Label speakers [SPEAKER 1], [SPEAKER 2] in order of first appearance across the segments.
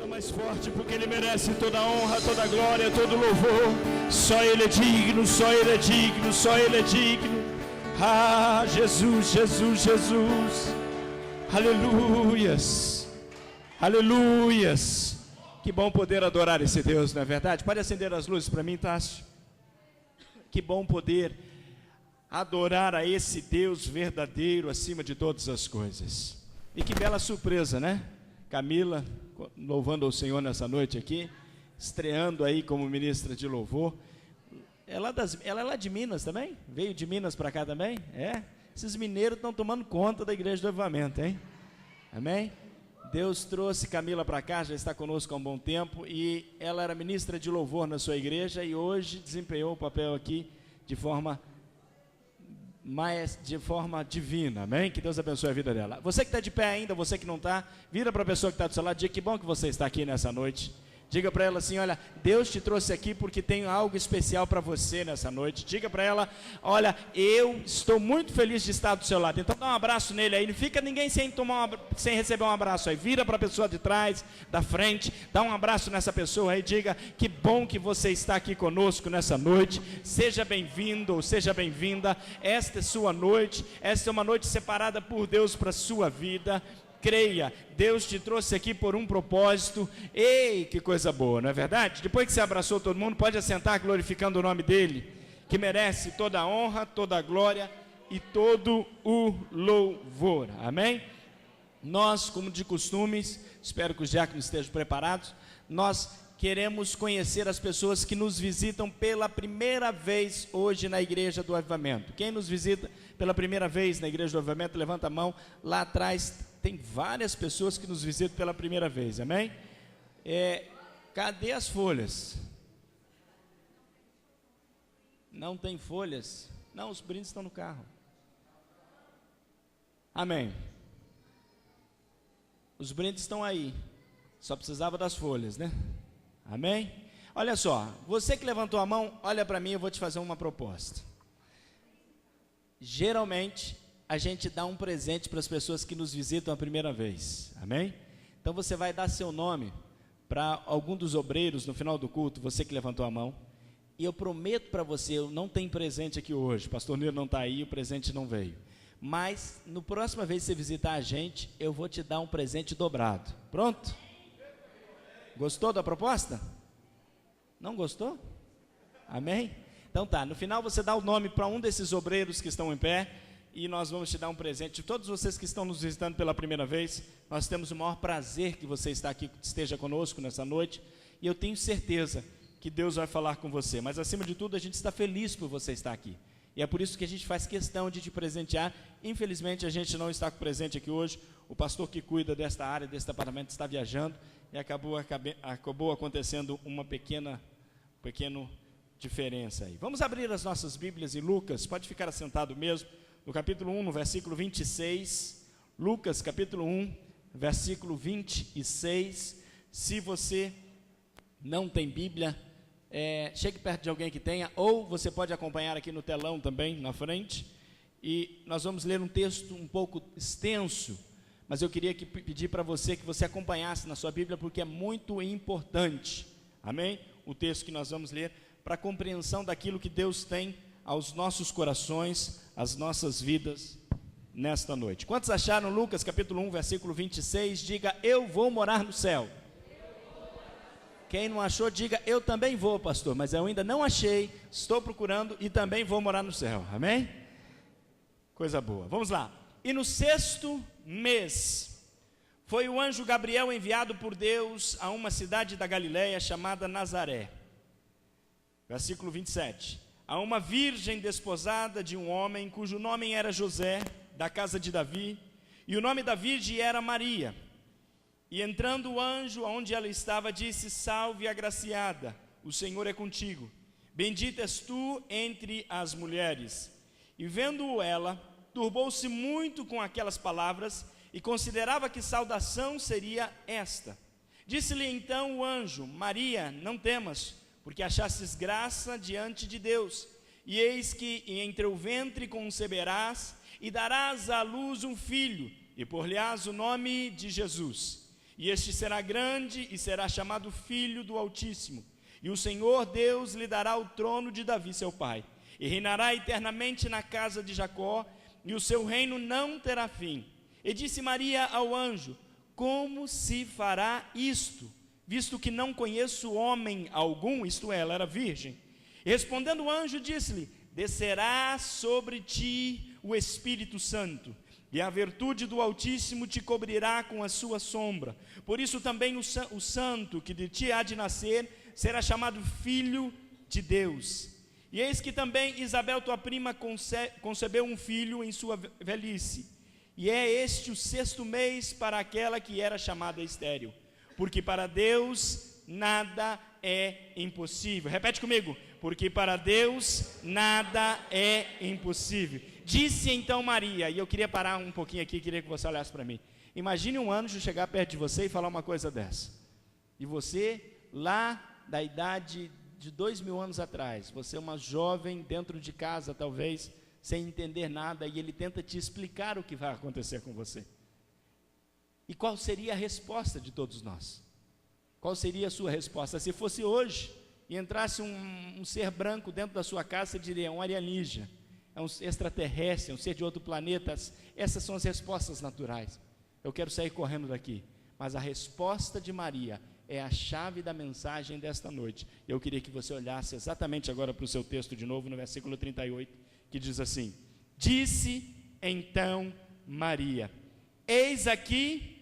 [SPEAKER 1] Mais forte, porque Ele merece toda a honra, toda a glória, todo o louvor. Só Ele é digno, só Ele é digno, só Ele é digno. Ah, Jesus, Jesus, Jesus. Aleluias, aleluias. Que bom poder adorar esse Deus, não é verdade? Pode acender as luzes para mim, Tássio? Que bom poder adorar a esse Deus verdadeiro acima de todas as coisas. E que bela surpresa, né? Camila louvando ao Senhor nessa noite aqui, estreando aí como ministra de louvor. Ela é lá de Minas também? Veio de Minas para cá também? É? Esses mineiros estão tomando conta da Igreja do Avivamento, hein? Amém? Deus trouxe Camila para cá, já está conosco há um bom tempo, e ela era ministra de louvor na sua igreja, e hoje desempenhou o papel aqui de forma divina, amém? Que Deus abençoe a vida dela. Você que está de pé ainda, você que não está, vira para a pessoa que está do seu lado, diga que bom que você está aqui nessa noite. Diga para ela assim, olha, Deus te trouxe aqui porque tem algo especial para você nessa noite. Diga para ela, olha, eu estou muito feliz de estar do seu lado. Então dá um abraço nele aí, não fica ninguém sem receber um abraço aí. Vira para a pessoa de trás, da frente, dá um abraço nessa pessoa aí, diga que bom que você está aqui conosco nessa noite. Seja bem-vindo ou seja bem-vinda. Esta é sua noite, esta é uma noite separada por Deus para a sua vida. Creia, Deus te trouxe aqui por um propósito. Ei, que coisa boa, não é verdade? Depois que você abraçou todo mundo, pode assentar glorificando o nome dele, que merece toda a honra, toda a glória e todo o louvor, amém? Nós, como de costumes, espero que os diáconos estejam preparados, nós queremos conhecer as pessoas que nos visitam pela primeira vez hoje na Igreja do Avivamento. Quem nos visita pela primeira vez na Igreja do Avivamento, levanta a mão. Lá atrás tem várias pessoas que nos visitam pela primeira vez, amém? Cadê as folhas? Não tem folhas? Não, os brindes estão no carro. Amém. Os brindes estão aí, só precisava das folhas, né? Amém? Olha só, você que levantou a mão, olha para mim, eu vou te fazer uma proposta. Geralmente, a gente dá um presente para as pessoas que nos visitam a primeira vez, amém? Então você vai dar seu nome para algum dos obreiros no final do culto, você que levantou a mão, e eu prometo para você, eu não tenho presente aqui hoje, o pastor Nilo não está aí, o presente não veio, mas no próxima vez que você visitar a gente, eu vou te dar um presente dobrado, pronto? Gostou da proposta? Não gostou? Amém? Então tá, no final você dá o nome para um desses obreiros que estão em pé, e nós vamos te dar um presente. Todos vocês que estão nos visitando pela primeira vez, nós temos o maior prazer que você esteja conosco nessa noite, e eu tenho certeza que Deus vai falar com você, mas acima de tudo a gente está feliz por você estar aqui, e é por isso que a gente faz questão de te presentear. Infelizmente a gente não está com presente aqui hoje, o pastor que cuida desta área, desse departamento, está viajando, e acabou acontecendo uma pequena diferença aí. Vamos abrir as nossas Bíblias em Lucas, pode ficar assentado mesmo, no capítulo 1, no versículo 26, Lucas capítulo 1, versículo 26, se você não tem Bíblia, chegue perto de alguém que tenha, ou você pode acompanhar aqui no telão também, na frente, e nós vamos ler um texto um pouco extenso, mas eu queria pedir para você que você acompanhasse na sua Bíblia, porque é muito importante, amém? O texto que nós vamos ler, para a compreensão daquilo que Deus tem aos nossos corações, às nossas vidas, nesta noite. Quantos acharam Lucas capítulo 1, versículo 26? Diga, eu vou morar no céu. Quem não achou, diga, eu também vou, pastor, mas eu ainda não achei, estou procurando e também vou morar no céu, amém? Coisa boa, vamos lá. E no 6º mês, foi o anjo Gabriel enviado por Deus a uma cidade da Galileia chamada Nazaré. Versículo 27. A uma virgem desposada de um homem, cujo nome era José, da casa de Davi, e o nome da virgem era Maria. E entrando o anjo aonde ela estava, disse, salve agraciada, o Senhor é contigo, bendita és tu entre as mulheres. E vendo-o ela, turbou-se muito com aquelas palavras, e considerava que saudação seria esta. Disse-lhe então o anjo, Maria, não temas, porque achastes graça diante de Deus, e eis que em teu ventre conceberás, e darás à luz um filho, e por-lhe-ás o nome de Jesus. e este será grande e será chamado Filho do Altíssimo. E o Senhor Deus lhe dará o trono de Davi seu pai, e reinará eternamente na casa de Jacó, e o seu reino não terá fim. E disse Maria ao anjo: como se fará isto, visto que não conheço homem algum? Isto é, ela era virgem. E respondendo o anjo, disse-lhe: descerá sobre ti o Espírito Santo, e a virtude do Altíssimo te cobrirá com a sua sombra. Por isso também o santo que de ti há de nascer será chamado Filho de Deus. E eis que também Isabel, tua prima, concebeu um filho em sua velhice, e é este o 6º mês para aquela que era chamada estéril, porque para Deus nada é impossível. Repete comigo: porque para Deus nada é impossível. Disse então Maria, e eu queria parar um pouquinho aqui, queria que você olhasse para mim. Imagine um anjo chegar perto de você e falar uma coisa dessa, e você lá da idade de 2000 anos atrás, você é uma jovem dentro de casa talvez, sem entender nada, e ele tenta te explicar o que vai acontecer com você. E qual seria a resposta de todos nós? Qual seria a sua resposta? Se fosse hoje e entrasse um ser branco dentro da sua casa, você diria: é um alienígena, é um extraterrestre, é um ser de outro planeta. Essas são as respostas naturais. Eu quero sair correndo daqui, mas a resposta de Maria é a chave da mensagem desta noite. Eu queria que você olhasse exatamente agora para o seu texto de novo, no versículo 38, que diz assim: disse então Maria: eis aqui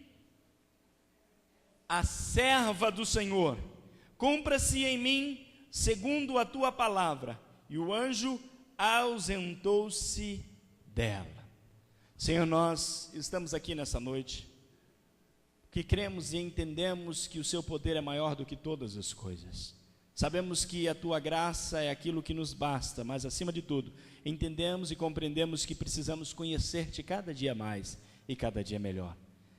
[SPEAKER 1] a serva do Senhor, cumpra-se em mim segundo a tua palavra. E o anjo ausentou-se dela. Senhor, nós estamos aqui nessa noite, que cremos e entendemos que o seu poder é maior do que todas as coisas. Sabemos que a tua graça é aquilo que nos basta, mas acima de tudo, entendemos e compreendemos que precisamos conhecer-te cada dia mais e cada dia melhor.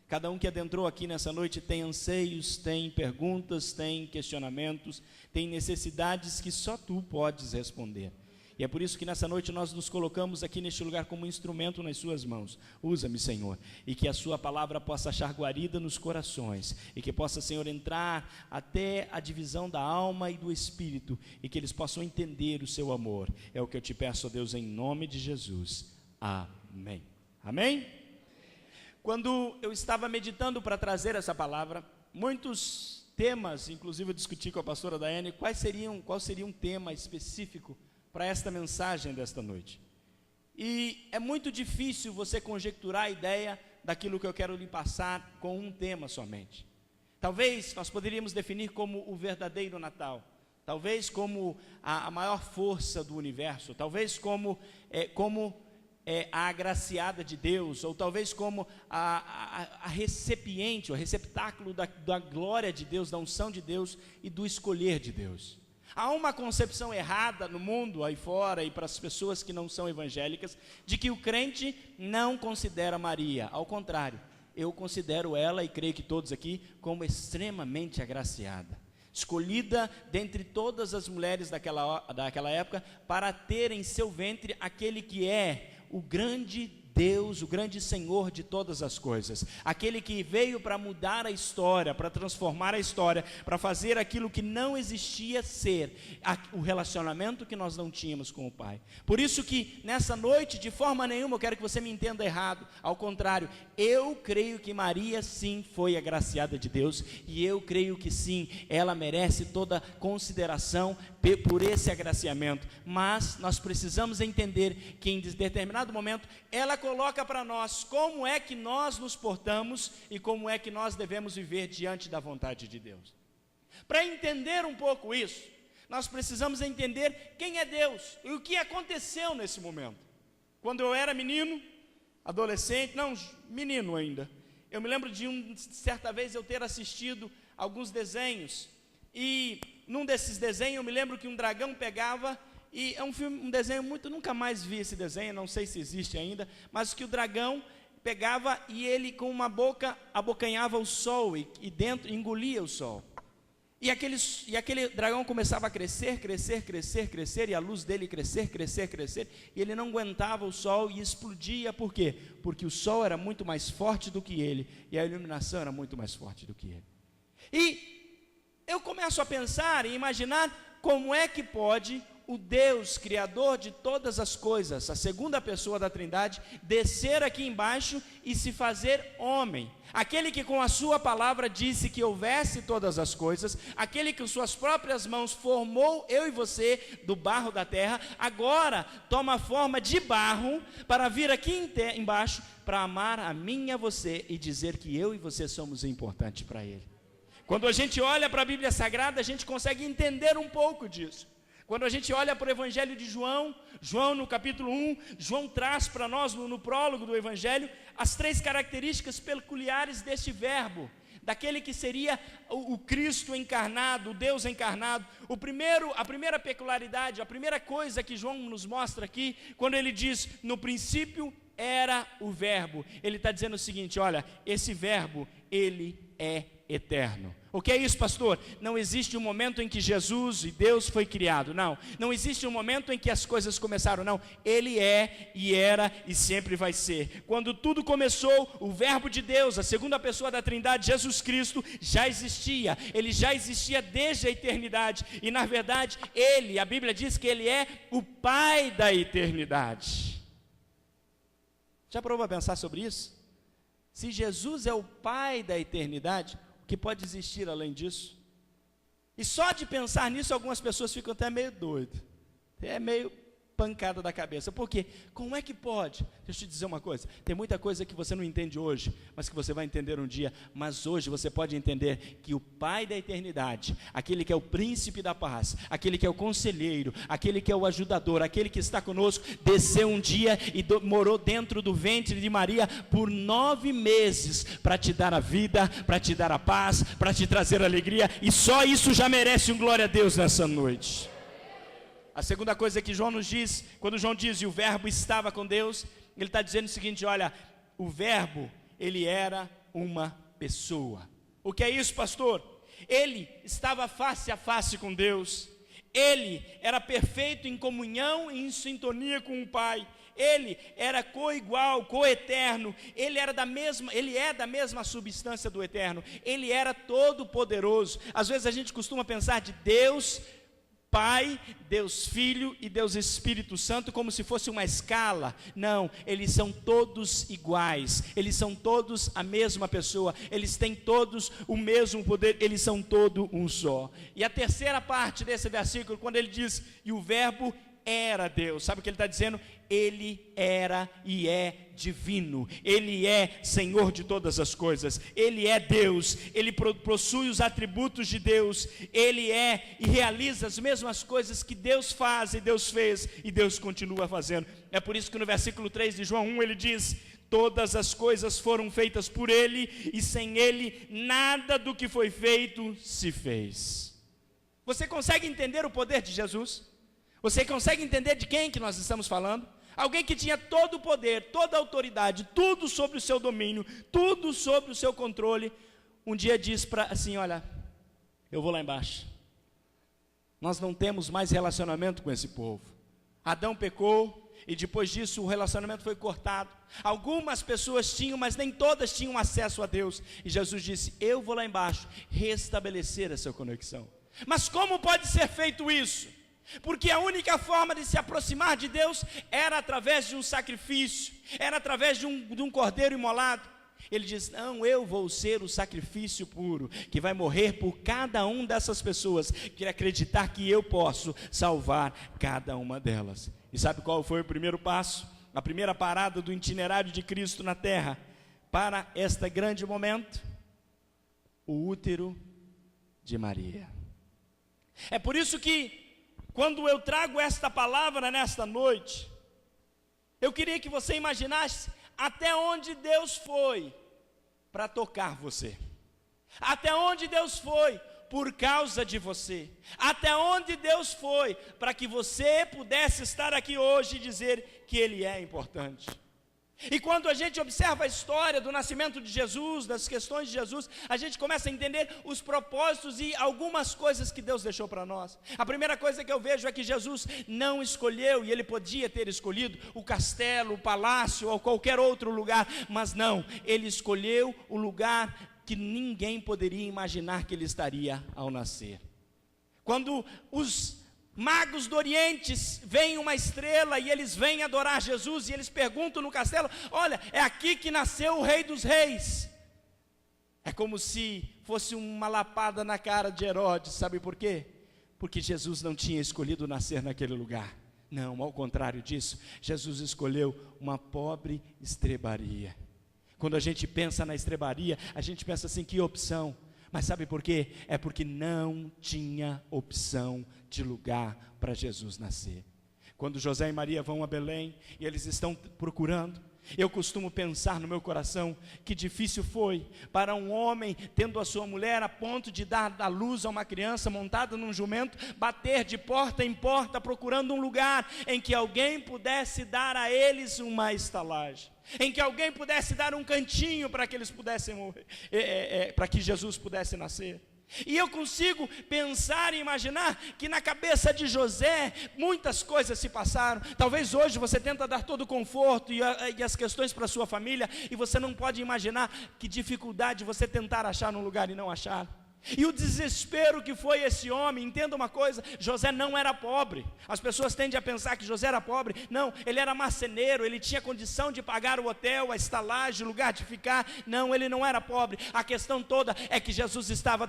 [SPEAKER 1] Cada um que adentrou aqui nessa noite tem anseios, tem perguntas, tem questionamentos, tem necessidades que só tu podes responder. E é por isso que nessa noite nós nos colocamos aqui neste lugar como instrumento nas suas mãos. Usa-me, Senhor, e que a sua palavra possa achar guarida nos corações, e que possa, Senhor, entrar até a divisão da alma e do espírito, e que eles possam entender o seu amor. É o que eu te peço, ó Deus, em nome de Jesus. Amém. Amém? Quando eu estava meditando para trazer essa palavra, muitos temas, inclusive eu discuti com a pastora Daiane, qual seria um tema específico para esta mensagem desta noite. E é muito difícil você conjecturar a ideia daquilo que eu quero lhe passar com um tema somente. Talvez nós poderíamos definir como o verdadeiro Natal, talvez como a maior força do universo, talvez como a agraciada de Deus, ou talvez como a recipiente, o receptáculo da glória de Deus, da unção de Deus e do escolher de Deus. Há uma concepção errada no mundo aí fora e para as pessoas que não são evangélicas, de que o crente não considera Maria. Ao contrário, eu considero ela, e creio que todos aqui, como extremamente agraciada, escolhida dentre todas as mulheres daquela época, para ter em seu ventre aquele que é o grande Deus, o grande Senhor de todas as coisas, aquele que veio para mudar a história, para transformar a história, para fazer aquilo que não existia ser, o relacionamento que nós não tínhamos com o Pai. Por isso que nessa noite, de forma nenhuma, eu quero que você me entenda errado, ao contrário, eu creio que Maria sim foi agraciada de Deus, e eu creio que sim, ela merece toda consideração por esse agraciamento, mas nós precisamos entender que em determinado momento, ela coloca para nós como é que nós nos portamos e como é que nós devemos viver diante da vontade de Deus. Para entender um pouco isso, nós precisamos entender quem é Deus e o que aconteceu nesse momento. Quando eu era menino, adolescente, menino ainda, eu me lembro de certa vez eu ter assistido alguns desenhos, e num desses desenhos eu me lembro que um dragão pegava, e é um desenho nunca mais vi esse desenho, não sei se existe ainda, mas que o dragão pegava e ele com uma boca abocanhava o sol e dentro engolia o sol. E aquele dragão começava a crescer, e a luz dele crescer, e ele não aguentava o sol e explodia. Por quê? Porque o sol era muito mais forte do que ele, e a iluminação era muito mais forte do que ele. E eu começo a pensar e imaginar como é que pode o Deus, Criador de todas as coisas, a segunda pessoa da Trindade, descer aqui embaixo e se fazer homem. Aquele que com a sua palavra disse que houvesse todas as coisas, aquele que com suas próprias mãos formou eu e você do barro da terra, agora toma forma de barro para vir aqui embaixo, para amar a mim e a você e dizer que eu e você somos importantes para Ele. Quando a gente olha para a Bíblia Sagrada, a gente consegue entender um pouco disso. Quando a gente olha para o Evangelho de João, no capítulo 1, João traz para nós, no prólogo do Evangelho, as 3 características peculiares deste verbo, daquele que seria o Cristo encarnado, o Deus encarnado. A primeira peculiaridade, a primeira coisa que João nos mostra aqui, quando ele diz, no princípio era o verbo, ele está dizendo o seguinte, olha, esse verbo, ele é eterno. O que é isso, pastor? Não existe um momento em que Jesus e Deus foi criado, não existe um momento em que as coisas começaram, não, Ele é, e era, e sempre vai ser. Quando tudo começou, o verbo de Deus, a segunda pessoa da Trindade, Jesus Cristo, já existia, Ele já existia desde a eternidade, e na verdade, a Bíblia diz que Ele é o Pai da eternidade. Já parou para pensar sobre isso? Se Jesus é o Pai da eternidade, o que pode existir além disso? E só de pensar nisso, algumas pessoas ficam até meio doidas, meio pancada da cabeça. Por quê? Como é que pode? Deixa eu te dizer uma coisa, tem muita coisa que você não entende hoje, mas que você vai entender um dia. Mas hoje você pode entender que o Pai da eternidade, aquele que é o príncipe da paz, aquele que é o conselheiro, aquele que é o ajudador, aquele que está conosco, desceu um dia e morou dentro do ventre de Maria por 9 meses, para te dar a vida, para te dar a paz, para te trazer alegria, e só isso já merece um glória a Deus nessa noite. A segunda coisa que João nos diz, quando João diz, e o verbo estava com Deus, ele está dizendo o seguinte, olha, o verbo, ele era uma pessoa. O que é isso, pastor? Ele estava face a face com Deus, ele era perfeito em comunhão e em sintonia com o Pai, ele era coigual, coeterno, ele é da mesma substância do eterno, ele era todo poderoso. Às vezes a gente costuma pensar de Deus Pai, Deus Filho e Deus Espírito Santo como se fosse uma escala. Não, eles são todos iguais, eles são todos a mesma pessoa, eles têm todos o mesmo poder, eles são todos um só. E a terceira parte desse versículo, quando ele diz, e o verbo era Deus, sabe o que ele está dizendo? Ele era e é divino, Ele é Senhor de todas as coisas, Ele é Deus, Ele possui os atributos de Deus, Ele é e realiza as mesmas coisas que Deus faz e Deus fez e Deus continua fazendo. É por isso que no versículo 3 de João 1 ele diz, todas as coisas foram feitas por Ele e sem Ele nada do que foi feito se fez. Você consegue entender o poder de Jesus? Você consegue entender de quem que nós estamos falando? Alguém que tinha todo o poder, toda a autoridade, tudo sobre o seu domínio, tudo sobre o seu controle, um dia diz assim, olha, eu vou lá embaixo. Nós não temos mais relacionamento com esse povo. Adão pecou e depois disso o relacionamento foi cortado. Algumas pessoas tinham, mas nem todas tinham acesso a Deus. E Jesus disse, eu vou lá embaixo restabelecer essa conexão. Mas como pode ser feito isso? Porque a única forma de se aproximar de Deus era através de um sacrifício, era através de um cordeiro imolado. Ele diz, não, eu vou ser o sacrifício puro, que vai morrer por cada um dessas pessoas, que acreditar que eu posso salvar cada uma delas. E sabe qual foi o primeiro passo? A primeira parada do itinerário de Cristo na terra, para este grande momento? O útero de Maria. É por isso que, quando eu trago esta palavra nesta noite, eu queria que você imaginasse até onde Deus foi para tocar você, até onde Deus foi por causa de você, até onde Deus foi para que você pudesse estar aqui hoje e dizer que Ele é importante. E quando a gente observa a história do nascimento de Jesus, das questões de Jesus, a gente começa a entender os propósitos e algumas coisas que Deus deixou para nós. A primeira coisa que eu vejo é que Jesus não escolheu, e Ele podia ter escolhido o castelo, o palácio ou qualquer outro lugar, mas não, Ele escolheu o lugar que ninguém poderia imaginar que Ele estaria ao nascer. Quando os magos do Oriente veem uma estrela e eles vêm adorar Jesus e eles perguntam no castelo: olha, é aqui que nasceu o Rei dos Reis. É como se fosse uma lapada na cara de Herodes. Sabe por quê? Porque Jesus não tinha escolhido nascer naquele lugar. Não, ao contrário disso, Jesus escolheu uma pobre estrebaria. Quando a gente pensa na estrebaria, a gente pensa assim: que opção? Mas sabe por quê? É porque não tinha opção de lugar para Jesus nascer. Quando José e Maria vão a Belém e eles estão procurando, eu costumo pensar no meu coração que difícil foi para um homem, tendo a sua mulher a ponto de dar à luz a uma criança montada num jumento, bater de porta em porta procurando um lugar em que alguém pudesse dar a eles uma estalagem, em que alguém pudesse dar um cantinho para que eles pudessem morrer, para que Jesus pudesse nascer. E eu consigo pensar e imaginar que na cabeça de José muitas coisas se passaram. Talvez hoje você tenta dar todo o conforto e as questões para a sua família, e você não pode imaginar que dificuldade você tentar achar um lugar e não achar. E o desespero que foi esse homem. Entenda uma coisa: José não era pobre. As pessoas tendem a pensar que José era pobre. Não, ele era marceneiro, ele tinha condição de pagar o hotel, a estalagem, o lugar de ficar. Não, ele não era pobre. A questão toda é que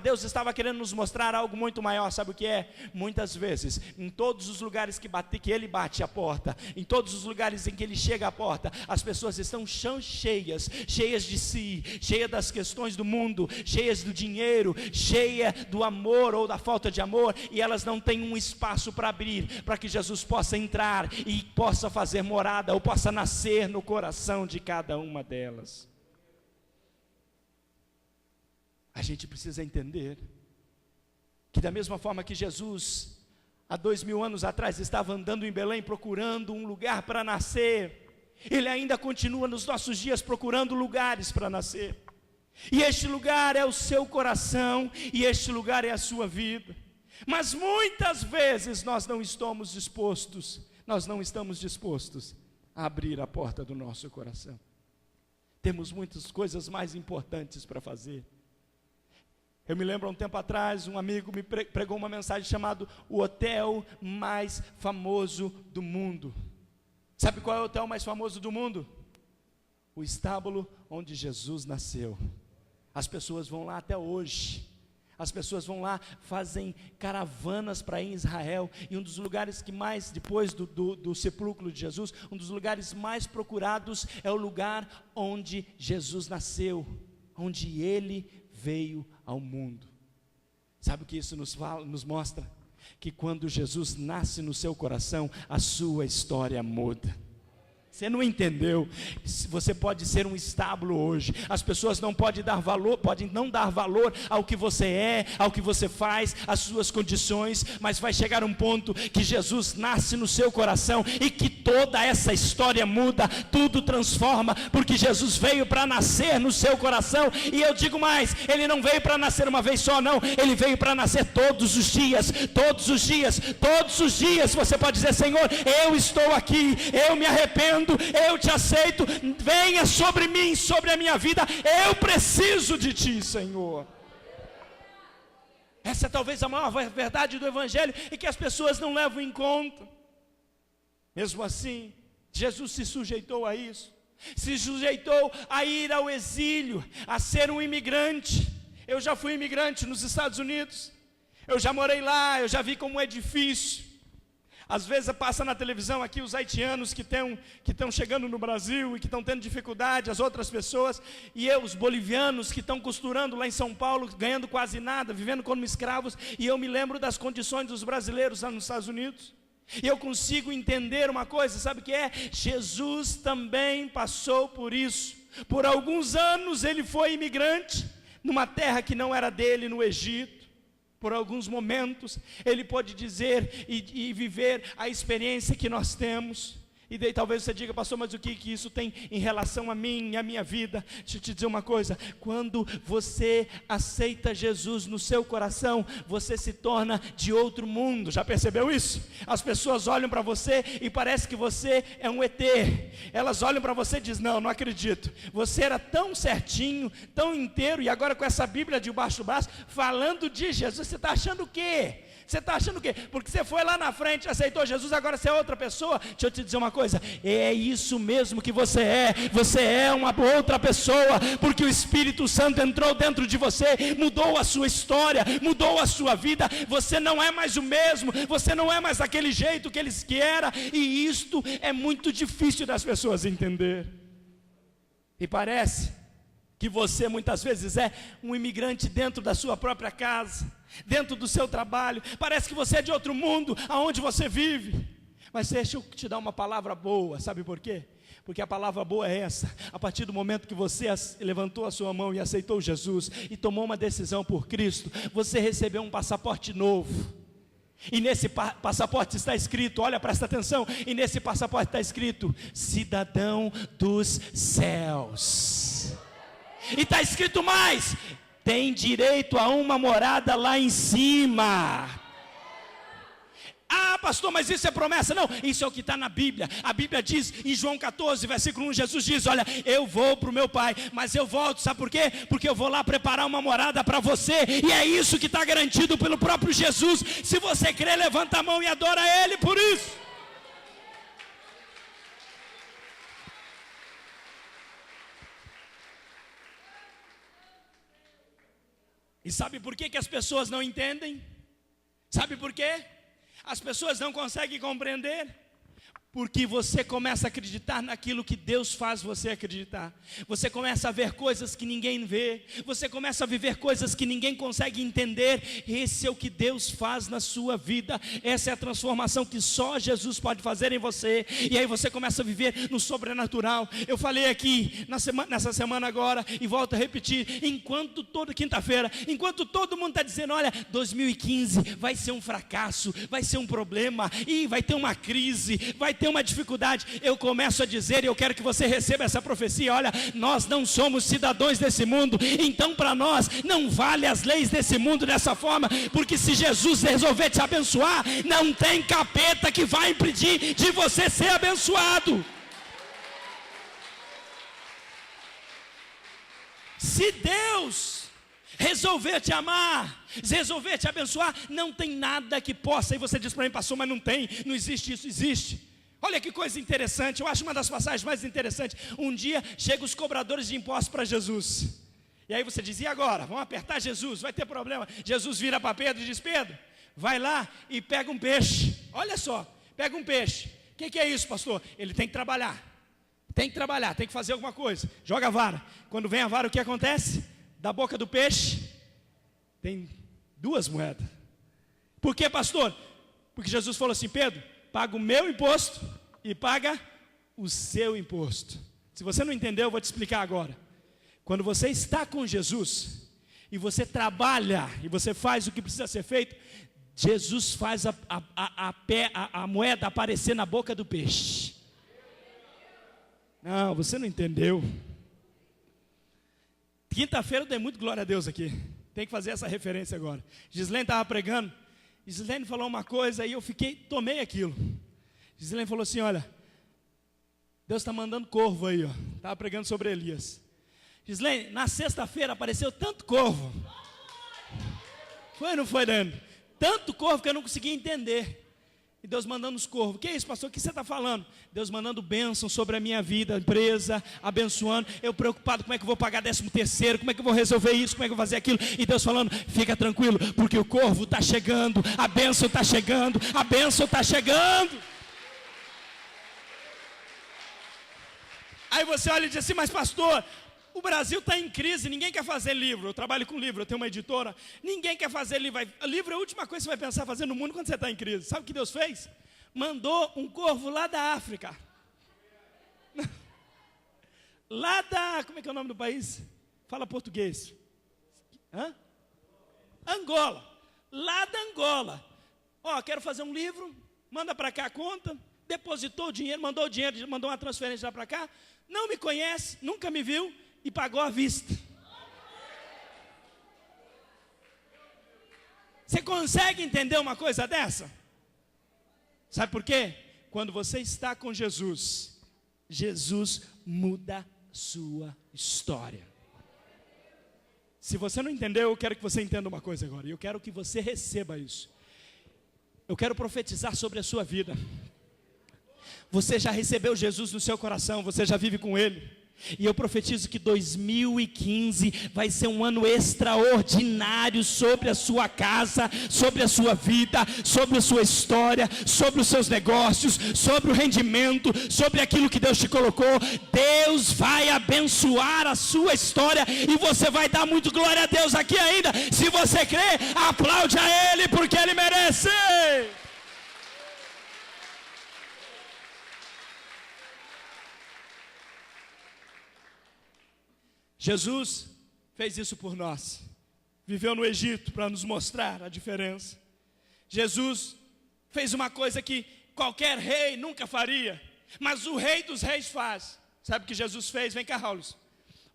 [SPEAKER 1] Deus estava querendo nos mostrar algo muito maior. Sabe o que é? Muitas vezes, em todos os lugares que ele bate a porta, em todos os lugares em que ele chega à porta, as pessoas estão cheias de si, cheias das questões do mundo, cheias do dinheiro, cheia do amor ou da falta de amor, e elas não têm um espaço para abrir, para que Jesus possa entrar e possa fazer morada, ou possa nascer no coração de cada uma delas. A gente precisa entender que da mesma forma que Jesus, há 2000 anos atrás, estava andando em Belém procurando um lugar para nascer, Ele ainda continua nos nossos dias procurando lugares para nascer. E este lugar é o seu coração, e este lugar é a sua vida. Mas muitas vezes nós não estamos dispostos a abrir a porta do nosso coração. Temos muitas coisas mais importantes para fazer. Eu me lembro, há um tempo atrás, um amigo me pregou uma mensagem chamada "O Hotel Mais Famoso do Mundo". Sabe qual é o hotel mais famoso do mundo? O estábulo onde Jesus nasceu. As pessoas vão lá até hoje. As pessoas vão lá, fazem caravanas para ir em Israel. E um dos lugares que mais, depois do sepulcro de Jesus, um dos lugares mais procurados é o lugar onde Jesus nasceu, onde Ele veio ao mundo. Sabe o que isso nos mostra? Que quando Jesus nasce no seu coração, a sua história muda. Você não entendeu? Você pode ser um estábulo hoje. As pessoas não podem não dar valor ao que você é, ao que você faz, às suas condições, mas vai chegar um ponto que Jesus nasce no seu coração e que toda essa história muda, tudo transforma, porque Jesus veio para nascer no seu coração. E eu digo mais, Ele não veio para nascer uma vez só, não. Ele veio para nascer todos os dias, todos os dias, todos os dias. Você pode dizer: Senhor, eu estou aqui, eu me arrependo, eu te aceito, venha sobre mim, sobre a minha vida, eu preciso de ti, Senhor. Essa é talvez a maior verdade do Evangelho, e que as pessoas não levam em conta. Mesmo assim, Jesus se sujeitou a isso, se sujeitou a ir ao exílio, a ser um imigrante. Eu já fui imigrante nos Estados Unidos, eu já morei lá, eu já vi como é difícil. Às vezes passa na televisão aqui os haitianos que estão chegando no Brasil e que estão tendo dificuldade, as outras pessoas, e os bolivianos que estão costurando lá em São Paulo, ganhando quase nada, vivendo como escravos, e eu me lembro das condições dos brasileiros lá nos Estados Unidos, e eu consigo entender uma coisa, sabe o que é? Jesus também passou por isso. Por alguns anos ele foi imigrante, numa terra que não era dele, no Egito. Por alguns momentos, ele pode dizer e viver a experiência que nós temos. E daí talvez você diga, pastor, mas o que isso tem em relação a mim e a minha vida? Deixa eu te dizer uma coisa, quando você aceita Jesus no seu coração, você se torna de outro mundo, já percebeu isso? As pessoas olham para você e parece que você é um ET, elas olham para você e dizem, não acredito, você era tão certinho, tão inteiro, e agora com essa Bíblia debaixo do braço, falando de Jesus, você está achando o quê? Você está achando o quê? Porque você foi lá na frente, aceitou Jesus, agora você é outra pessoa. Deixa eu te dizer uma coisa, é isso mesmo que você é uma outra pessoa, porque o Espírito Santo entrou dentro de você, mudou a sua história, mudou a sua vida, você não é mais o mesmo, você não é mais daquele jeito que era, e isto é muito difícil das pessoas entender. E parece que você muitas vezes é um imigrante dentro da sua própria casa, dentro do seu trabalho, parece que você é de outro mundo, aonde você vive, mas deixa eu te dar uma palavra boa, sabe por quê? Porque a palavra boa é essa, a partir do momento que você levantou a sua mão e aceitou Jesus, e tomou uma decisão por Cristo, você recebeu um passaporte novo, e nesse passaporte está escrito, olha, presta atenção, e nesse passaporte está escrito, cidadão dos céus, e está escrito mais, tem direito a uma morada lá em cima. Ah, pastor, mas isso é promessa? Não, isso é o que está na Bíblia. A Bíblia diz, em João 14, versículo 1, Jesus diz, olha, eu vou para o meu Pai, mas eu volto, sabe por quê? Porque eu vou lá preparar uma morada para você, e é isso que está garantido pelo próprio Jesus. Se você crer, levanta a mão e adora Ele por isso. E sabe por que as pessoas não entendem? Sabe por quê? As pessoas não conseguem compreender, porque você começa a acreditar naquilo que Deus faz você acreditar. Você começa a ver coisas que ninguém vê, você começa a viver coisas que ninguém consegue entender. Esse é o que Deus faz na sua vida, essa é a transformação que só Jesus pode fazer em você. E aí você começa a viver no sobrenatural. Eu falei aqui nessa semana agora, e volto a repetir, toda quinta-feira, enquanto todo mundo está dizendo, olha, 2015 vai ser um fracasso, vai ser um problema, e vai ter uma crise, vai ter uma dificuldade, eu começo a dizer, e eu quero que você receba essa profecia, olha, nós não somos cidadãos desse mundo, então para nós não vale as leis desse mundo dessa forma, porque se Jesus resolver te abençoar, não tem capeta que vai impedir de você ser abençoado. Se Deus resolver te amar, resolver te abençoar, não tem nada que possa. E você diz para mim, pastor, mas não tem, não existe isso, existe. Olha que coisa interessante, eu acho uma das passagens mais interessantes. Um dia chegam os cobradores de impostos para Jesus, e aí você diz, e agora? Vamos apertar Jesus, vai ter problema. Jesus vira para Pedro e diz, Pedro, vai lá e pega um peixe. Olha só, pega um peixe. O que é isso, pastor? Ele tem que trabalhar, tem que fazer alguma coisa. Joga a vara, quando vem a vara, o que acontece? Da boca do peixe tem 2 moedas. Por que, pastor? Porque Jesus falou assim, Pedro, paga o meu imposto e paga o seu imposto. Se você não entendeu, eu vou te explicar agora. Quando você está com Jesus e você trabalha e você faz o que precisa ser feito, Jesus faz a moeda aparecer na boca do peixe. Não, você não entendeu. Quinta-feira eu dei muito glória a Deus aqui. Tem que fazer essa referência agora. Gislene estava pregando. Gislene falou uma coisa e eu tomei aquilo. Gislene falou assim, olha, Deus está mandando corvo aí, ó. Estava pregando sobre Elias. Gislene, na sexta-feira apareceu tanto corvo. Foi ou não foi, Dani? Tanto corvo que eu não conseguia entender. E Deus mandando os corvos. Que é isso, pastor? O que você está falando? Deus mandando bênção sobre a minha vida, a empresa, abençoando. Eu preocupado, como é que eu vou pagar 13º? Como é que eu vou resolver isso? Como é que eu vou fazer aquilo? E Deus falando, fica tranquilo, porque o corvo está chegando, a bênção está chegando, a bênção está chegando. Aí você olha e diz assim, mas pastor, o Brasil está em crise, ninguém quer fazer livro. Eu trabalho com livro, eu tenho uma editora. Ninguém quer fazer livro. Livro é a última coisa que você vai pensar fazer no mundo quando você está em crise. Sabe o que Deus fez? Mandou um corvo lá da África. Lá da... Como é que é o nome do país? Fala português. Hã? Angola. Lá da Angola. Ó, quero fazer um livro. Manda para cá a conta. depositou o dinheiro, mandou o dinheiro, mandou uma transferência lá para cá, não me conhece, nunca me viu e pagou à vista. Você consegue entender uma coisa dessa? Sabe por quê? Quando você está com Jesus, Jesus muda sua história. Se você não entendeu, eu quero que você entenda uma coisa agora. Eu quero que você receba isso. Eu quero profetizar sobre a sua vida. Você já recebeu Jesus no seu coração, você já vive com Ele. E eu profetizo que 2015 vai ser um ano extraordinário sobre a sua casa, sobre a sua vida, sobre a sua história, sobre os seus negócios, sobre o rendimento, sobre aquilo que Deus te colocou. Deus vai abençoar a sua história e você vai dar muito glória a Deus aqui ainda. Se você crê, aplaude a Ele porque Ele merece. Jesus fez isso por nós, viveu no Egito para nos mostrar a diferença. Jesus fez uma coisa que qualquer rei nunca faria, mas o Rei dos Reis faz. Sabe o que Jesus fez? Vem cá, Raul.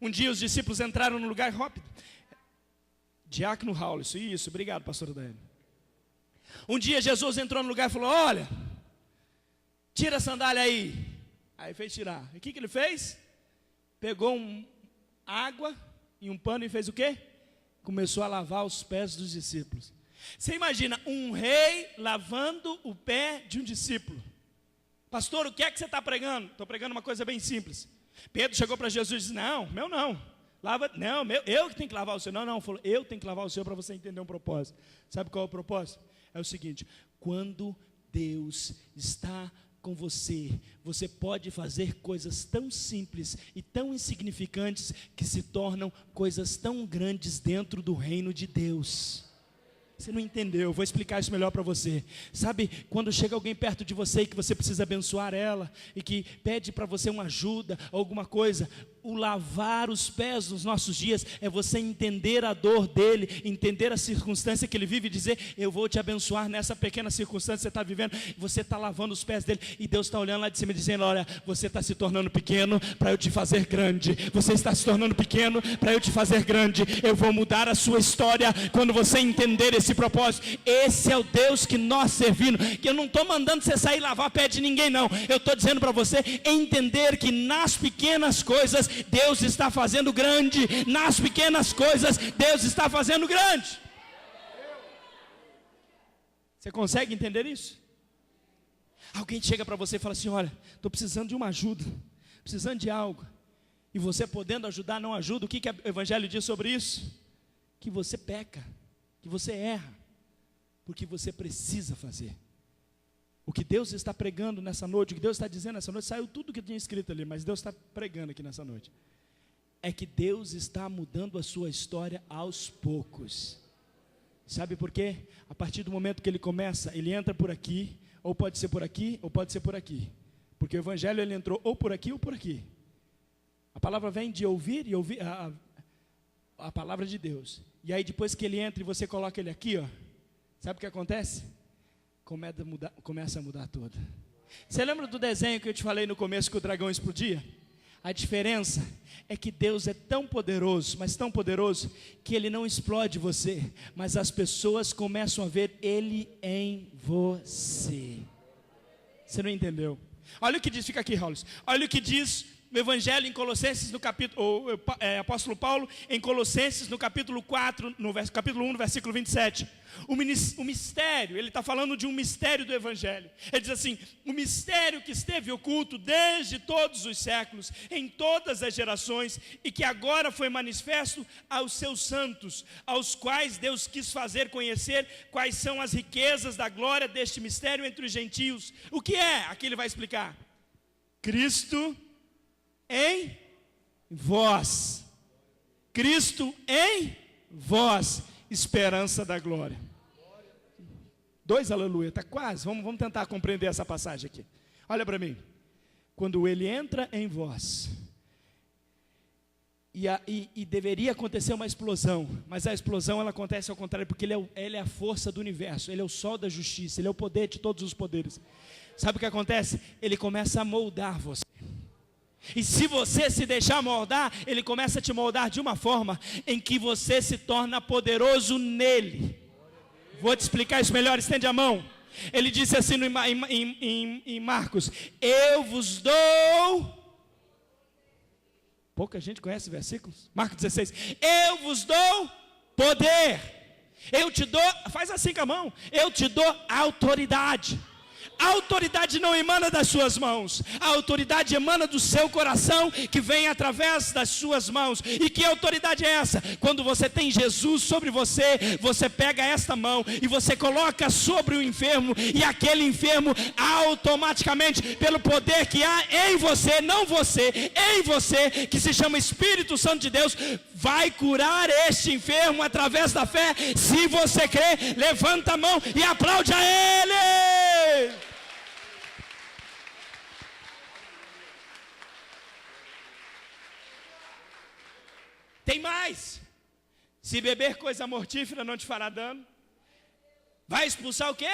[SPEAKER 1] Um dia os discípulos entraram no lugar rápido. Diácono Raul, isso, obrigado, pastor Daniel. Um dia Jesus entrou no lugar e falou: olha, tira a sandália aí. Aí fez tirar. E o que ele fez? Pegou água e um pano e fez o quê? Começou a lavar os pés dos discípulos. Você imagina um rei lavando o pé de um discípulo. Pastor, o que é que você está pregando? Estou pregando uma coisa bem simples. Pedro chegou para Jesus e disse: não, meu não. Eu que tenho que lavar o seu. Não, falou, eu tenho que lavar o seu para você entender um propósito. Sabe qual é o propósito? É o seguinte: quando Deus está com você, você pode fazer coisas tão simples e tão insignificantes que se tornam coisas tão grandes dentro do reino de Deus. Você não entendeu, eu vou explicar isso melhor para você. Sabe, quando chega alguém perto de você e que você precisa abençoar ela, e que pede para você uma ajuda, alguma coisa, o lavar os pés nos nossos dias é você entender a dor dele, entender a circunstância que ele vive e dizer: eu vou te abençoar nessa pequena circunstância que você está vivendo. Você está lavando os pés dele e Deus está olhando lá de cima e dizendo: olha, você está se tornando pequeno para eu te fazer grande. Você está se tornando pequeno para eu te fazer grande. Eu vou mudar a sua história quando você entender esse propósito. Esse é o Deus que nós servimos. Que eu não estou mandando você sair e lavar pé de ninguém, não. Eu estou dizendo para você entender que nas pequenas coisas Deus está fazendo grande. Nas pequenas coisas Deus está fazendo grande. Você consegue entender isso? Alguém chega para você e fala assim: olha, estou precisando de uma ajuda, precisando de algo, e você podendo ajudar não ajuda. O que o Evangelho diz sobre isso? Que você peca, que você erra, porque você precisa fazer. O que Deus está pregando nessa noite, o que Deus está dizendo nessa noite, saiu tudo que tinha escrito ali, mas Deus está pregando aqui nessa noite, é que Deus está mudando a sua história aos poucos. Sabe por quê? A partir do momento que ele começa, ele entra por aqui, ou pode ser por aqui, ou pode ser por aqui, porque o Evangelho ele entrou ou por aqui ou por aqui. A palavra vem de ouvir, e ouvir a palavra de Deus, e aí depois que ele entra e você coloca ele aqui, ó, sabe o que acontece? Começa a mudar tudo. Você lembra do desenho que eu te falei no começo que o dragão explodia? A diferença é que Deus é tão poderoso, mas tão poderoso, que Ele não explode você, mas as pessoas começam a ver Ele em você. Você não entendeu? Olha o que diz, fica aqui, Raul. Olha o que diz o Evangelho em Colossenses, no capítulo, apóstolo Paulo, em Colossenses, no capítulo 4, capítulo 1, no versículo 27. O mistério, ele está falando de um mistério do Evangelho. Ele diz assim: o mistério que esteve oculto desde todos os séculos, em todas as gerações, e que agora foi manifesto aos seus santos, aos quais Deus quis fazer conhecer quais são as riquezas da glória deste mistério entre os gentios. O que é? Aqui ele vai explicar. Cristo em vós. Cristo em vós, esperança da glória. 2 aleluia, está quase. Vamos tentar compreender essa passagem aqui. Olha para mim. Quando ele entra em vós, e deveria acontecer uma explosão, mas a explosão ela acontece ao contrário, porque ele é a força do universo, ele é o sol da justiça, ele é o poder de todos os poderes. sabe o que acontece? Ele começa a moldar você. E se você se deixar moldar, Ele começa a te moldar de uma forma em que você se torna poderoso nele. Vou te explicar isso melhor, estende a mão. Ele disse assim em Marcos: eu vos dou. Pouca gente conhece versículos. Marcos 16: eu vos dou poder. Eu te dou, faz assim com a mão. Eu te dou autoridade. A autoridade não emana das suas mãos, a autoridade emana do seu coração, que vem através das suas mãos. E que autoridade é essa? Quando você tem Jesus sobre você, você pega esta mão e você coloca sobre o enfermo, e aquele enfermo automaticamente, pelo poder que há em você, não você, em você, que se chama Espírito Santo de Deus, vai curar este enfermo através da fé. Se você crê, levanta a mão e aplaude a Ele. Tem mais. Se beber coisa mortífera não te fará dano. Vai expulsar o quê?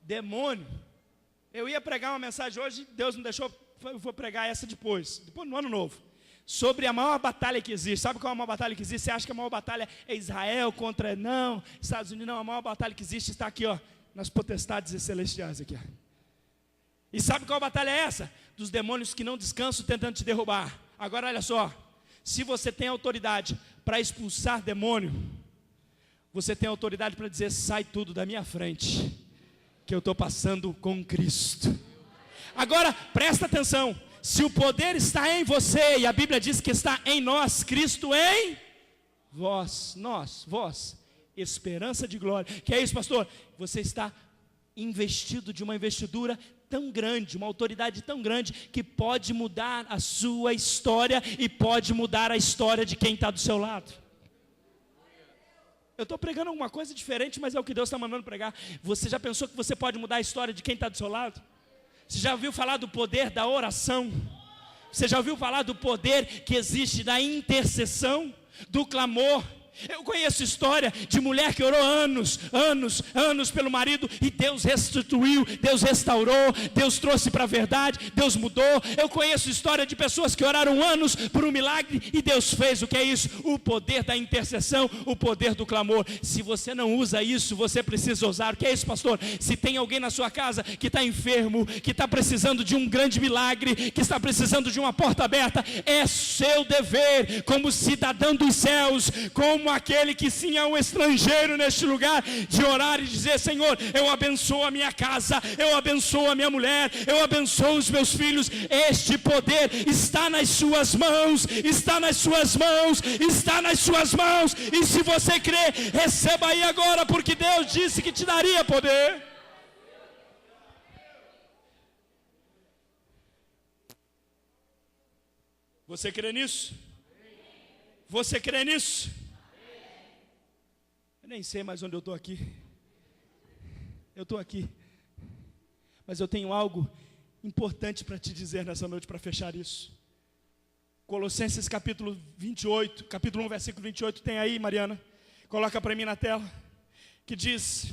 [SPEAKER 1] Demônio. Eu ia pregar uma mensagem hoje, Deus não deixou, eu vou pregar essa depois no ano novo. Sobre a maior batalha que existe. Sabe qual é a maior batalha que existe? Você acha que a maior batalha é Israel contra, não, Estados Unidos, não. A maior batalha que existe está aqui, ó, nas potestades celestiais aqui, ó. E sabe qual batalha é essa? Dos demônios que não descansam tentando te derrubar. Agora olha só. Se você tem autoridade para expulsar demônio, você tem autoridade para dizer: sai tudo da minha frente, que eu estou passando com Cristo. Agora, presta atenção. Se o poder está em você, e a Bíblia diz que está em nós, Cristo em vós, vós, esperança de glória. Que é isso, pastor? Você está investido de uma investidura tão grande, uma autoridade tão grande, que pode mudar a sua história e pode mudar a história de quem está do seu lado. Eu estou pregando alguma coisa diferente, mas é o que Deus está mandando pregar. Você já pensou que você pode mudar a história de quem está do seu lado? Você já ouviu falar do poder da oração? Você já ouviu falar do poder que existe da intercessão, do clamor? Eu conheço história de mulher que orou anos pelo marido, e Deus restituiu, Deus restaurou, Deus trouxe para a verdade, Deus mudou. Eu conheço história de pessoas que oraram anos por um milagre e Deus fez. O que é isso? O poder da intercessão, o poder do clamor. Se você não usa isso, você precisa usar. O que é isso, pastor? Se tem alguém na sua casa que está enfermo, que está precisando de um grande milagre, que está precisando de uma porta aberta, é seu dever, como cidadão dos céus, como aquele que sim é um estrangeiro neste lugar, de orar e dizer: Senhor, eu abençoo a minha casa, eu abençoo a minha mulher, eu abençoo os meus filhos. Este poder está nas suas mãos, está nas suas mãos, está nas suas mãos. E se você crê, receba aí agora, porque Deus disse que te daria poder. Você crê nisso? Você crê nisso? Eu nem sei mais onde eu estou aqui. Eu estou aqui. Mas eu tenho algo importante para te dizer nessa noite, para fechar isso. Colossenses capítulo 28, capítulo 1, versículo 28, tem aí, Mariana? Coloca para mim na tela. Que diz,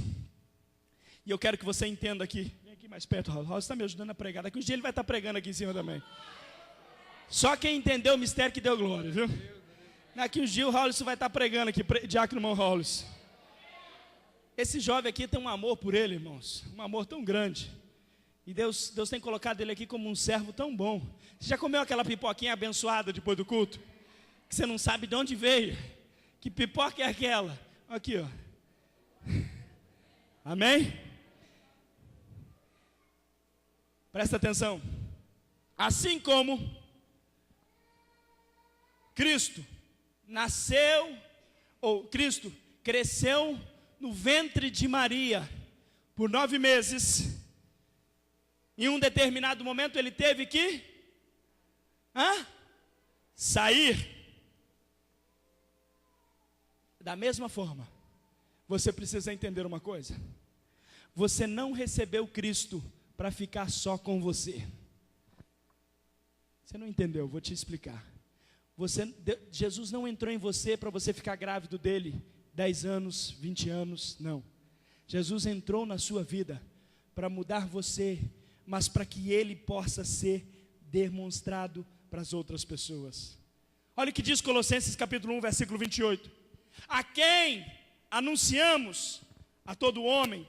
[SPEAKER 1] e eu quero que você entenda aqui. Vem aqui mais perto, Raul. Raul está me ajudando a pregar. Daqui um dia ele vai estar pregando aqui em cima também. Só quem entendeu o mistério que deu glória, viu? Daqui uns dias o Raul vai estar pregando aqui, diácono irmão Raul. Esse jovem aqui tem um amor por ele, irmãos, um amor tão grande. E Deus tem colocado ele aqui como um servo tão bom. Você já comeu aquela pipoquinha abençoada depois do culto? Que você não sabe de onde veio. Que pipoca é aquela? Aqui, ó. Amém? Presta atenção. Assim como Cristo nasceu, ou Cristo cresceu no ventre de Maria por 9 meses, em um determinado momento ele teve que sair. Da mesma forma, você precisa entender uma coisa: você não recebeu Cristo para ficar só com você. Você não entendeu, vou te explicar. Jesus não entrou em você para você ficar grávido dele 10 anos, 20 anos, não. Jesus entrou na sua vida para mudar você, mas para que ele possa ser demonstrado para as outras pessoas. Olha o que diz Colossenses capítulo 1, versículo 28. A quem anunciamos a todo homem,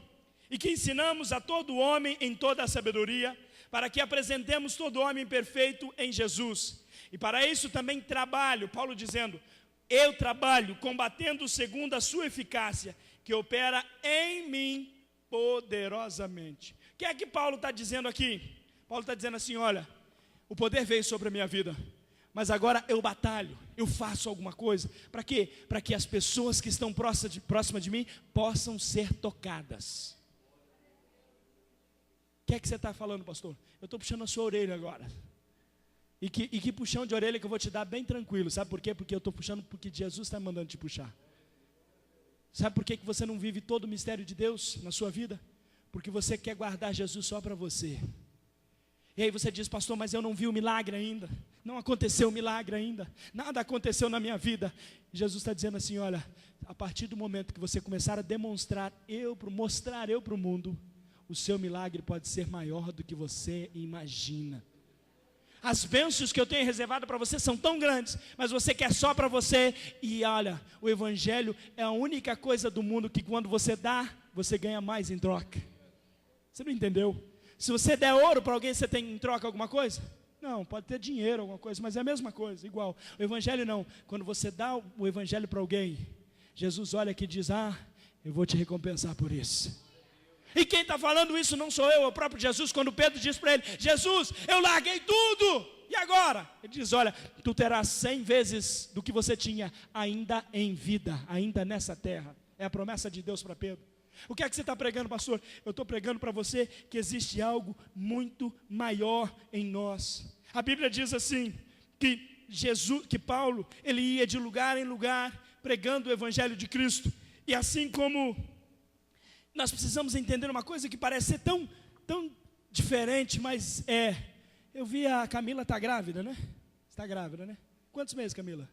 [SPEAKER 1] e que ensinamos a todo homem em toda a sabedoria, para que apresentemos todo homem perfeito em Jesus. E para isso também trabalho, Paulo dizendo, eu trabalho combatendo segundo a sua eficácia, que opera em mim poderosamente. O que é que Paulo está dizendo aqui? Paulo está dizendo assim, olha, o poder veio sobre a minha vida, mas agora eu batalho, eu faço alguma coisa. Para quê? Para que as pessoas que estão próximas de mim possam ser tocadas. O que é que você está falando, pastor? Eu estou puxando a sua orelha agora. E que puxão de orelha que eu vou te dar bem tranquilo. Sabe por quê? Porque eu estou puxando porque Jesus está mandando te puxar. Sabe por que você não vive todo o mistério de Deus na sua vida? Porque você quer guardar Jesus só para você. E aí você diz, pastor, mas eu não vi o milagre ainda. Não aconteceu o milagre ainda. Nada aconteceu na minha vida. Jesus está dizendo assim, olha, a partir do momento que você começar a mostrar eu para o mundo, o seu milagre pode ser maior do que você imagina. As bênçãos que eu tenho reservado para você são tão grandes, mas você quer só para você. E olha, o evangelho é a única coisa do mundo que quando você dá, você ganha mais em troca. Você não entendeu? Se você der ouro para alguém, você tem em troca alguma coisa? Não, pode ter dinheiro, alguma coisa, mas é a mesma coisa, igual. O evangelho não. Quando você dá o evangelho para alguém, Jesus olha aqui e diz, eu vou te recompensar por isso. E quem está falando isso não sou eu, é o próprio Jesus. Quando Pedro diz para ele, Jesus, eu larguei tudo, e agora? Ele diz, olha, tu terás 100 vezes do que você tinha ainda em vida, ainda nessa terra. É a promessa de Deus para Pedro. O que é que você está pregando, pastor? Eu estou pregando para você que existe algo muito maior em nós. A Bíblia diz assim, que Paulo, ele ia de lugar em lugar, pregando o evangelho de Cristo. E assim como nós precisamos entender uma coisa que parece ser tão diferente, mas eu vi a Camila está grávida, né? Está grávida, né? Quantos meses, Camila?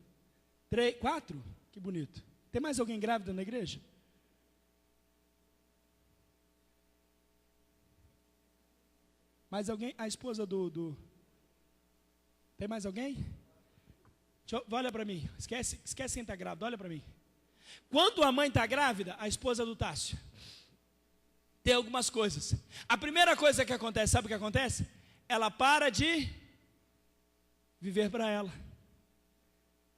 [SPEAKER 1] 3, 4? Que bonito. Tem mais alguém grávida na igreja? Mais alguém? A esposa do... Tem mais alguém? Olha para mim. Esquece quem está grávida, olha para mim. Quando a mãe está grávida, a esposa do Tássio, tem algumas coisas. A primeira coisa que acontece, sabe o que acontece? Ela para de viver para ela.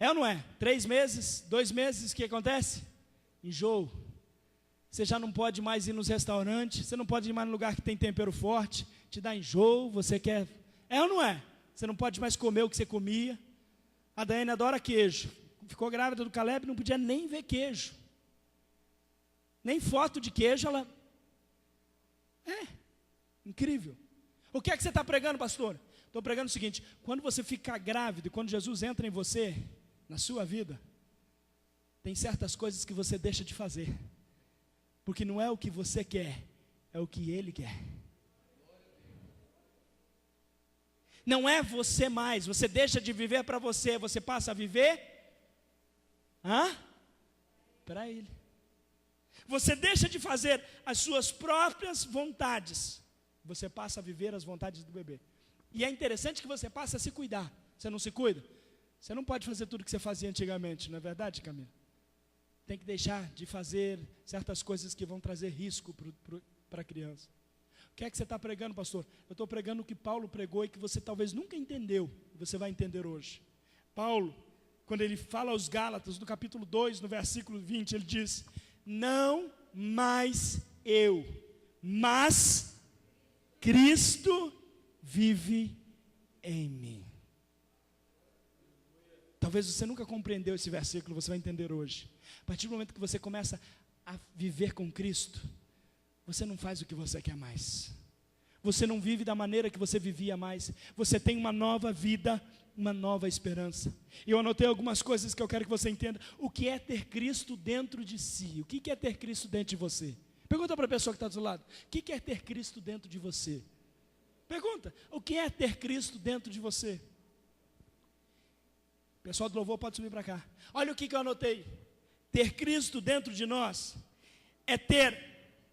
[SPEAKER 1] É ou não é? 3 meses, 2 meses, o que acontece? Enjoo. Você já não pode mais ir nos restaurantes, você não pode ir mais no lugar que tem tempero forte, te dá enjoo, você quer... É ou não é? Você não pode mais comer o que você comia. A Daiane adora queijo. Ficou grávida do Caleb, não podia nem ver queijo. Nem foto de queijo, ela... incrível. O que é que você está pregando, pastor? Estou pregando o seguinte, quando você ficar grávido, quando Jesus entra em você, na sua vida, tem certas coisas que você deixa de fazer, porque não é o que você quer, é o que Ele quer. Não é você mais, você deixa de viver para você, você passa a viver para Ele. Você deixa de fazer as suas próprias vontades, você passa a viver as vontades do bebê. E é interessante que você passa a se cuidar. Você não se cuida? Você não pode fazer tudo que você fazia antigamente, não é verdade, Camila? Tem que deixar de fazer certas coisas que vão trazer risco para a criança. O que é que você está pregando, pastor? Eu estou pregando o que Paulo pregou e que você talvez nunca entendeu, você vai entender hoje. Paulo, quando ele fala aos Gálatas, no capítulo 2, no versículo 20, ele diz, não mais eu, mas Cristo vive em mim. Talvez você nunca compreendeu esse versículo, você vai entender hoje. A partir do momento que você começa a viver com Cristo, você não faz o que você quer mais. Você não vive da maneira que você vivia mais. Você tem uma nova vida, uma nova esperança. E eu anotei algumas coisas que eu quero que você entenda. O que é ter Cristo dentro de si? O que é ter Cristo dentro de você? Pergunta para a pessoa que está do seu lado. O que é ter Cristo dentro de você? Pergunta, o que é ter Cristo dentro de você? O pessoal do louvor pode subir para cá. Olha o que eu anotei. Ter Cristo dentro de nós é ter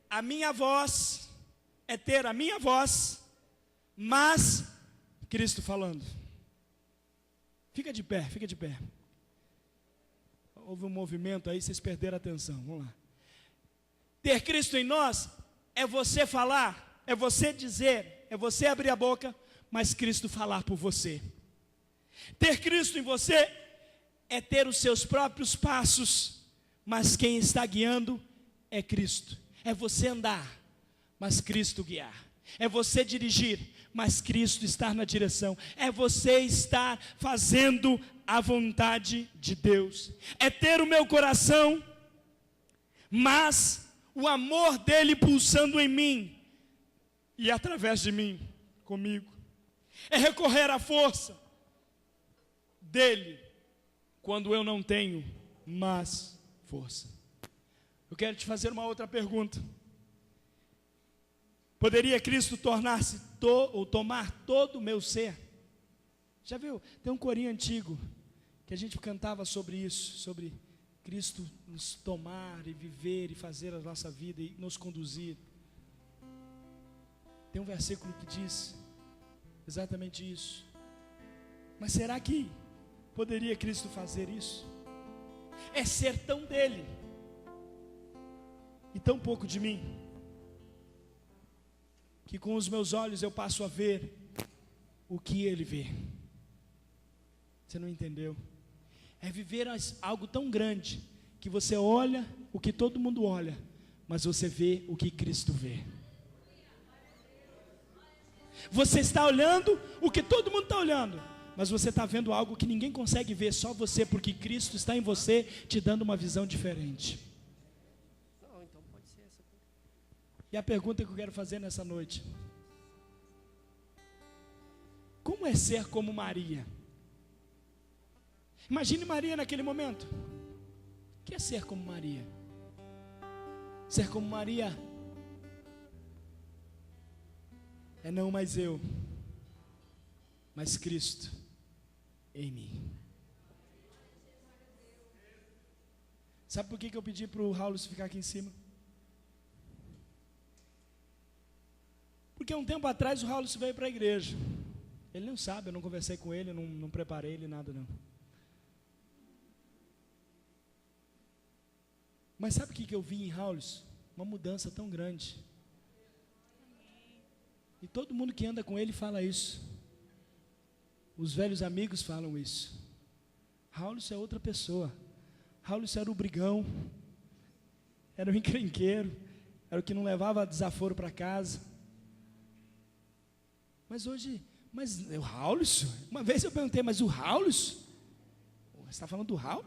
[SPEAKER 1] a minha voz, é ter a minha voz, mas Cristo falando. Fica de pé, fica de pé. Houve um movimento aí, vocês perderam a atenção, vamos lá. Ter Cristo em nós é você falar, é você dizer, é você abrir a boca, mas Cristo falar por você. Ter Cristo em você é ter os seus próprios passos, mas quem está guiando é Cristo. É você andar, mas Cristo guiar. É você dirigir, mas Cristo estar na direção. É você estar fazendo a vontade de Deus. É ter o meu coração, mas o amor dele pulsando em mim e através de mim, comigo. É recorrer à força dele quando eu não tenho mais força. Eu quero te fazer uma outra pergunta. Poderia Cristo tornar-se ou tomar todo o meu ser? Já viu? Tem um corinho antigo que a gente cantava sobre isso, sobre Cristo nos tomar e viver e fazer a nossa vida e nos conduzir. Tem um versículo que diz exatamente isso. Mas será que poderia Cristo fazer isso? É ser tão dele e tão pouco de mim, que com os meus olhos eu passo a ver o que ele vê. Você não entendeu? É viver algo tão grande, que você olha o que todo mundo olha, mas você vê o que Cristo vê. Você está olhando o que todo mundo está olhando, mas você está vendo algo que ninguém consegue ver, só você, porque Cristo está em você, te dando uma visão diferente. E a pergunta que eu quero fazer nessa noite: como é ser como Maria? Imagine Maria naquele momento. O que é ser como Maria? Ser como Maria é não mais eu, mas Cristo em mim. Sabe por que eu pedi para o Raul ficar aqui em cima? Porque um tempo atrás o Raul veio para a igreja. Ele não sabe, eu não conversei com ele, não preparei ele, nada não. Mas sabe o que eu vi em Raul? Uma mudança tão grande. E todo mundo que anda com ele fala isso. Os velhos amigos falam isso. Raul é outra pessoa. Raul era o brigão, era o encrenqueiro, era o que não levava desaforo para casa. Mas hoje, o Raul, uma vez eu perguntei, mas o Raul? Você está falando do Raul?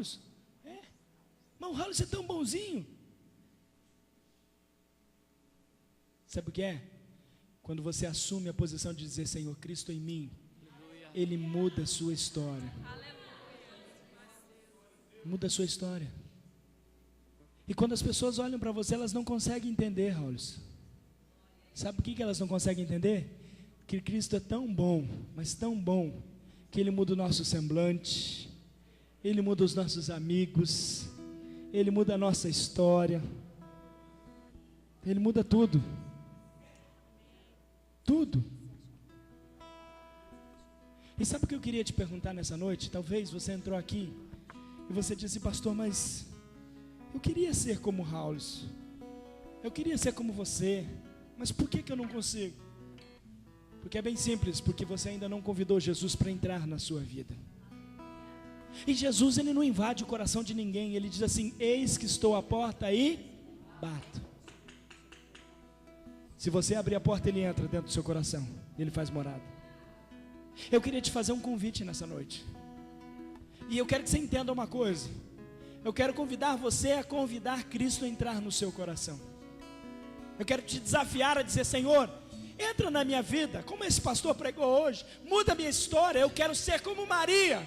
[SPEAKER 1] É, mas o Raul é tão bonzinho. Sabe o que é? Quando você assume a posição de dizer, Senhor, Cristo em mim, Ele muda a sua história. Muda a sua história. E quando as pessoas olham para você, elas não conseguem entender, Raul. Sabe por que elas não conseguem entender? Que Cristo é tão bom, mas tão bom, que Ele muda o nosso semblante, Ele muda os nossos amigos, Ele muda a nossa história, Ele muda tudo. Tudo. E sabe o que eu queria te perguntar nessa noite? Talvez você entrou aqui e você disse, pastor, mas eu queria ser como Raul, eu queria ser como você, mas por que eu não consigo? Porque é bem simples, porque você ainda não convidou Jesus para entrar na sua vida. E Jesus, Ele não invade o coração de ninguém, Ele diz assim, eis que estou à porta e bato. Se você abrir a porta, Ele entra dentro do seu coração, Ele faz morada. Eu queria te fazer um convite nessa noite, e eu quero que você entenda uma coisa. Eu quero convidar você a convidar Cristo a entrar no seu coração. Eu quero te desafiar a dizer, Senhor, entra na minha vida, como esse pastor pregou hoje, muda a minha história, eu quero ser como Maria,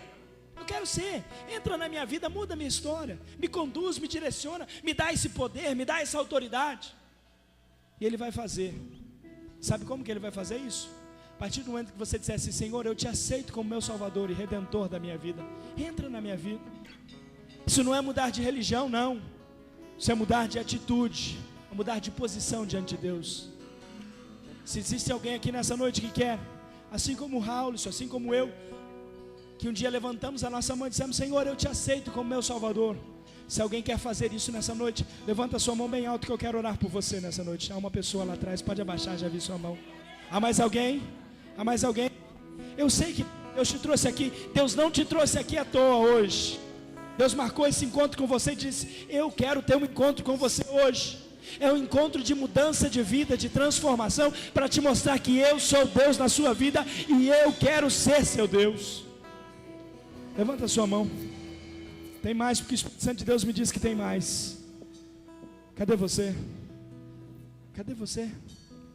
[SPEAKER 1] eu quero ser, entra na minha vida, muda a minha história, me conduz, me direciona, me dá esse poder, me dá essa autoridade, e Ele vai fazer. Sabe como que Ele vai fazer isso? A partir do momento que você disser assim, Senhor, eu te aceito como meu Salvador e Redentor da minha vida, entra na minha vida. Isso não é mudar de religião, não, isso é mudar de atitude, é mudar de posição diante de Deus. Se existe alguém aqui nessa noite que quer, assim como o Raul, assim como eu, que um dia levantamos a nossa mão e dissemos: Senhor, eu te aceito como meu Salvador. Se alguém quer fazer isso nessa noite, levanta a sua mão bem alto que eu quero orar por você nessa noite. Há uma pessoa lá atrás, pode abaixar, já vi sua mão. Há mais alguém? Há mais alguém? Eu sei que Deus te trouxe aqui. Deus não te trouxe aqui à toa hoje. Deus marcou esse encontro com você e disse: eu quero ter um encontro com você hoje. É um encontro de mudança de vida, de transformação, para te mostrar que eu sou Deus na sua vida e eu quero ser seu Deus. Levanta a sua mão. Tem mais, porque o Espírito Santo de Deus me diz que tem mais. Cadê você? Cadê você?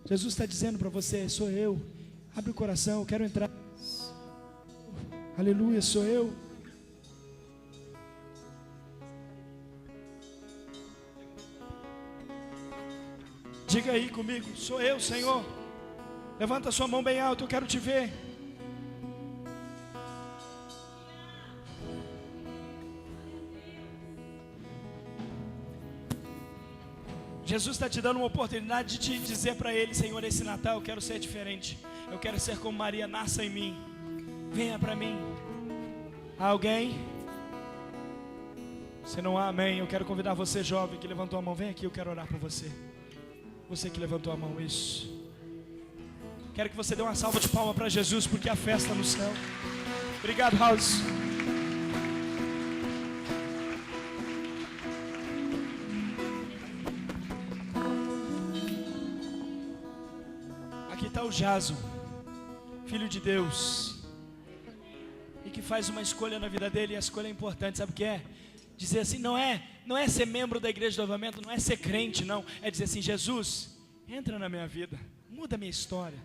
[SPEAKER 1] Jesus está dizendo para você: sou eu. Abre o coração, eu quero entrar. Aleluia, sou eu. Diga aí comigo: sou eu, Senhor. Levanta a sua mão bem alto, eu quero te ver. Jesus está te dando uma oportunidade de te dizer para Ele: Senhor, esse Natal eu quero ser diferente. Eu quero ser como Maria, nasça em mim. Venha para mim. Há alguém? Se não há, amém. Eu quero convidar você, jovem, que levantou a mão. Vem aqui, eu quero orar por você. Você que levantou a mão, isso. Quero que você dê uma salva de palmas para Jesus, porque há festa no céu. Obrigado, House. Aqui está o Jason, filho de Deus, e que faz uma escolha na vida dele. E a escolha é importante, sabe o que é? Dizer assim: não é ser membro da igreja do avivamento, não é ser crente, não. É dizer assim: Jesus, entra na minha vida, muda a minha história,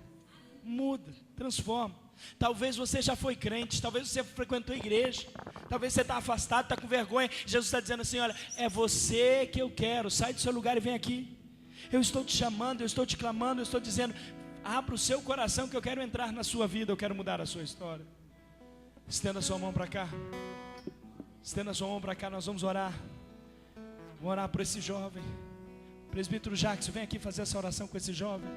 [SPEAKER 1] muda, transforma. Talvez você já foi crente, talvez você frequentou a igreja, talvez você está afastado, está com vergonha. Jesus está dizendo assim: olha, é você que eu quero, sai do seu lugar e vem aqui. Eu estou te chamando, eu estou te clamando, eu estou dizendo: abra o seu coração que eu quero entrar na sua vida, eu quero mudar a sua história. Estenda a sua mão para cá. Estenda a sua mão para cá, nós vamos orar. Vamos orar por esse jovem. Presbítero Jackson, vem aqui fazer essa oração com esse jovem,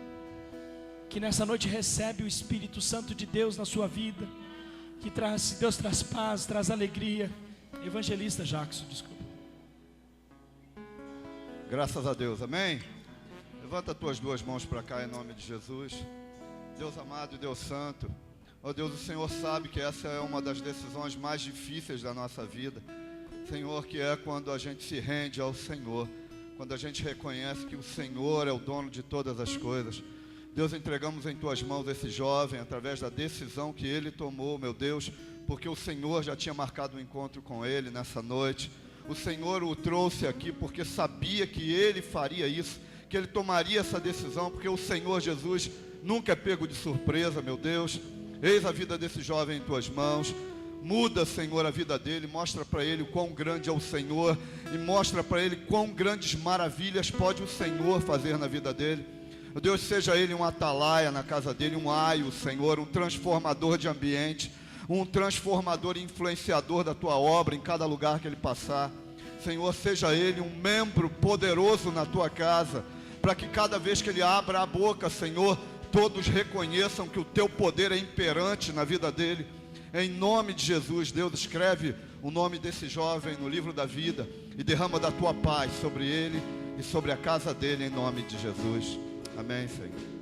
[SPEAKER 1] que nessa noite recebe o Espírito Santo de Deus na sua vida, que Deus traz paz, traz alegria. Evangelista Jackson, desculpa.
[SPEAKER 2] Graças a Deus, amém? Levanta as tuas duas mãos para cá em nome de Jesus. Deus amado e Deus santo, ó Deus, o Senhor sabe que essa é uma das decisões mais difíceis da nossa vida, Senhor, que é quando a gente se rende ao Senhor, quando a gente reconhece que o Senhor é o dono de todas as coisas. Deus, entregamos em tuas mãos esse jovem, através da decisão que ele tomou, meu Deus, porque o Senhor já tinha marcado um encontro com ele nessa noite. O Senhor o trouxe aqui porque sabia que ele faria isso, que ele tomaria essa decisão, porque o Senhor Jesus nunca é pego de surpresa, meu Deus. Eis a vida desse jovem em tuas mãos. Muda, Senhor, a vida dele, mostra para ele o quão grande é o Senhor, e mostra para ele quão grandes maravilhas pode o Senhor fazer na vida dele. Meu Deus, seja ele um atalaia na casa dele, um aio, Senhor, um transformador de ambiente, um transformador e influenciador da tua obra em cada lugar que ele passar. Senhor, seja ele um membro poderoso na tua casa, para que cada vez que ele abra a boca, Senhor, todos reconheçam que o teu poder é imperante na vida dele. Em nome de Jesus, Deus, escreve o nome desse jovem no livro da vida e derrama da tua paz sobre ele e sobre a casa dele, em nome de Jesus. Amém, Senhor.